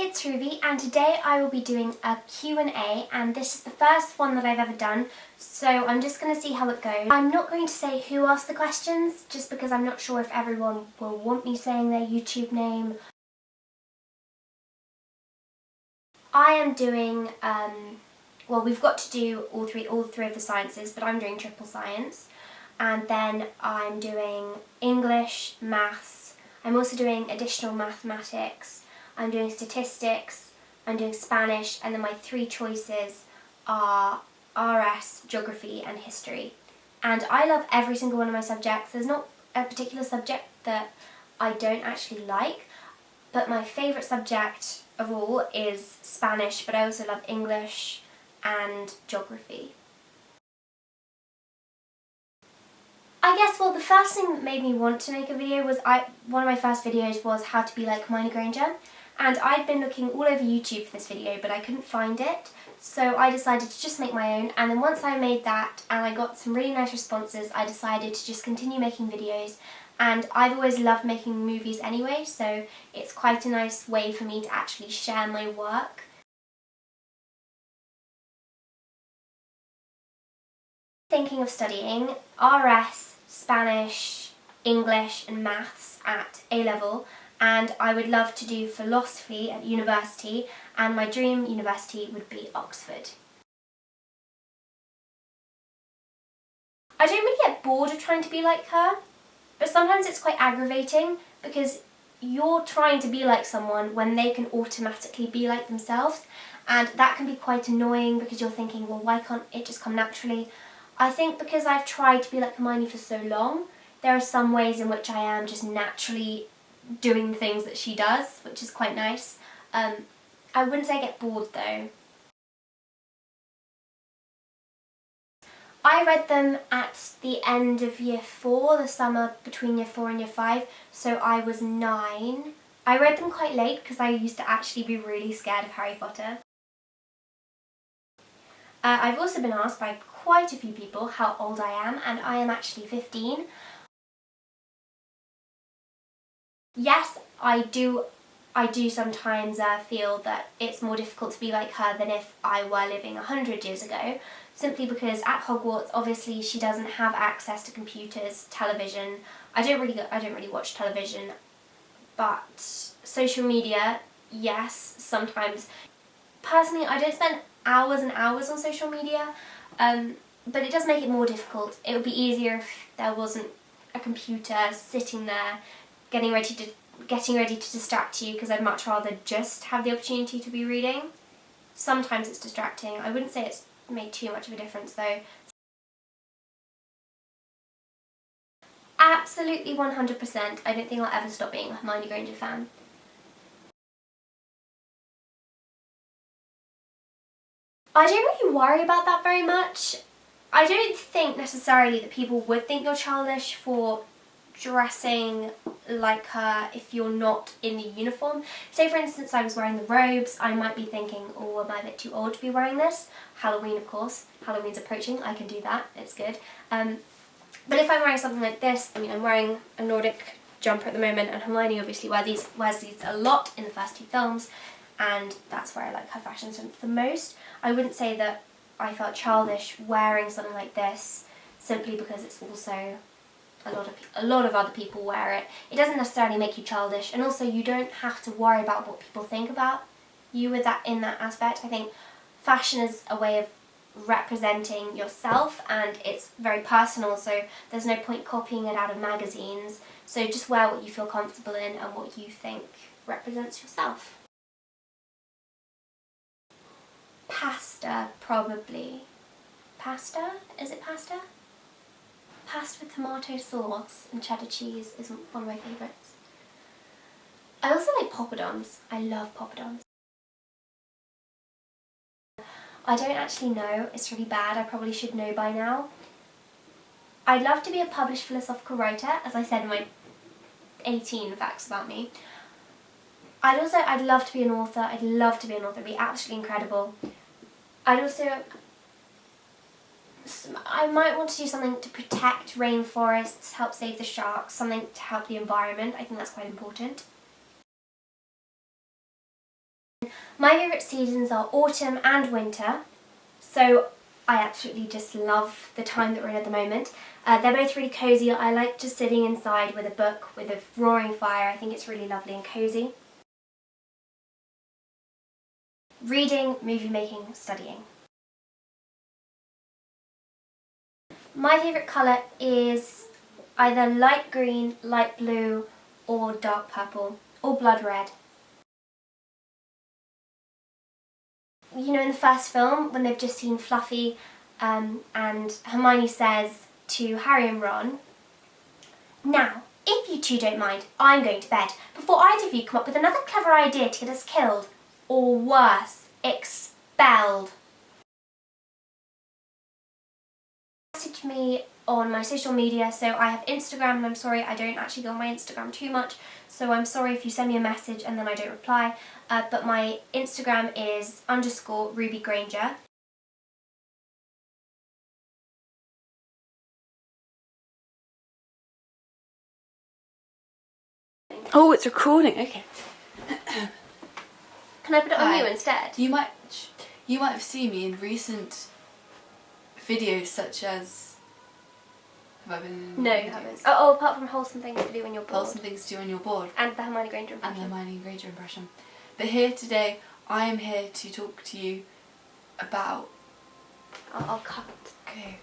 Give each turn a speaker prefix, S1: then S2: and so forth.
S1: it's Ruby and today I will be doing a Q&A and this is the first one that I've ever done, so I'm just going to see how it goes. I'm not going to say who asked the questions just because I'm not sure if everyone will want me saying their YouTube name. I am doing, well, we've got to do all three of the sciences, but I'm doing triple science, and then I'm doing English, maths, I'm also doing additional mathematics, I'm doing statistics, I'm doing Spanish, and then my three choices are RS, geography and history. And I love every single one of my subjects. There's not a particular subject that I don't actually like, but my favourite subject of all is Spanish, but I also love English and geography. I guess, well, the first thing that made me want to make a video was, one of my first videos was how to be like Hermione Granger, and I'd been looking all over YouTube for this video but I couldn't find it, so I decided to just make my own, and then once I made that and I got some really nice responses, I decided to just continue making videos. And I've always loved making movies anyway, so it's quite a nice way for me to actually share my work. Thinking of studying RS, Spanish, English and maths at A-level, and I would love to do philosophy at university, and my dream university would be Oxford. I don't really get bored of trying to be like her, but sometimes it's quite aggravating because you're trying to be like someone when they can automatically be like themselves, and that can be quite annoying because you're thinking, well, why can't it just come naturally? I think because I've tried to be like Hermione for so long, there are some ways in which I am just naturally doing things that she does, which is quite nice. I wouldn't say I get bored though. I read them at the end of year 4, the summer between year 4 and year 5, so I was 9. I read them quite late because I used to actually be really scared of Harry Potter. I've also been asked by quite a few people how old I am, and I am actually 15. Yes, I do sometimes feel that it's more difficult to be like her than if I were living 100 years ago, simply because at Hogwarts, obviously, she doesn't have access to computers, television. I don't really watch television, but social media, yes, sometimes. Personally, I don't spend hours and hours on social media, but it does make it more difficult. It would be easier if there wasn't a computer sitting there getting ready to distract you, because I'd much rather just have the opportunity to be reading. Sometimes it's distracting. I wouldn't say it's made too much of a difference though. Absolutely 100%. I don't think I'll ever stop being a Hermione Granger fan. I don't really worry about that very much. I don't think necessarily that people would think you're childish for dressing like her if you're not in the uniform. Say for instance I was wearing the robes, I might be thinking, oh, am I a bit too old to be wearing this? Halloween, of course. Halloween's approaching, I can do that, it's good. But if I'm wearing something like this, I mean, I'm wearing a Nordic jumper at the moment, and Hermione obviously wears these a lot in the first 2 films, and that's where I like her fashion sense the most. I wouldn't say that I felt childish wearing something like this simply because it's also a lot of other people wear it. It doesn't necessarily make you childish, and also you don't have to worry about what people think about you in that aspect. I think fashion is a way of representing yourself, and it's very personal, so there's no point copying it out of magazines. So just wear what you feel comfortable in and what you think represents yourself. Pasta, probably. Pasta? Is it pasta? Pasta with tomato sauce and cheddar cheese is one of my favourites. I also like poppadoms. I love poppadoms. I don't actually know, it's really bad, I probably should know by now. I'd love to be a published philosophical writer, as I said in my 18 facts about me. I'd love to be an author, it'd be absolutely incredible. I might want to do something to protect rainforests, help save the sharks, something to help the environment. I think that's quite important. My favourite seasons are autumn and winter, so I absolutely just love the time that we're in at the moment. They're both really cosy. I like just sitting inside with a book with a roaring fire. I think it's really lovely and cosy. Reading, movie making, studying. My favourite colour is either light green, light blue or dark purple or blood red. You know, in the first film when they've just seen Fluffy and Hermione says to Harry and Ron, "Now, if you two don't mind, I'm going to bed before either of you come up with another clever idea to get us killed. Or worse, expelled." Message me on my social media. So I have Instagram, and I'm sorry I don't actually go on my Instagram too much, so I'm sorry if you send me a message and then I don't reply, but my Instagram is _Ruby Granger.
S2: Oh, it's recording. Okay.
S1: Can I put it on you instead?
S2: You might have seen me in recent videos such as. Have I been?
S1: No, you haven't. Oh, apart from wholesome things to do when you're bored.
S2: Wholesome things to do when you're bored.
S1: And the Hermione Granger impression.
S2: And the Hermione Granger impression. But here today, I am here to talk to you about.
S1: I'll cut.
S2: Okay.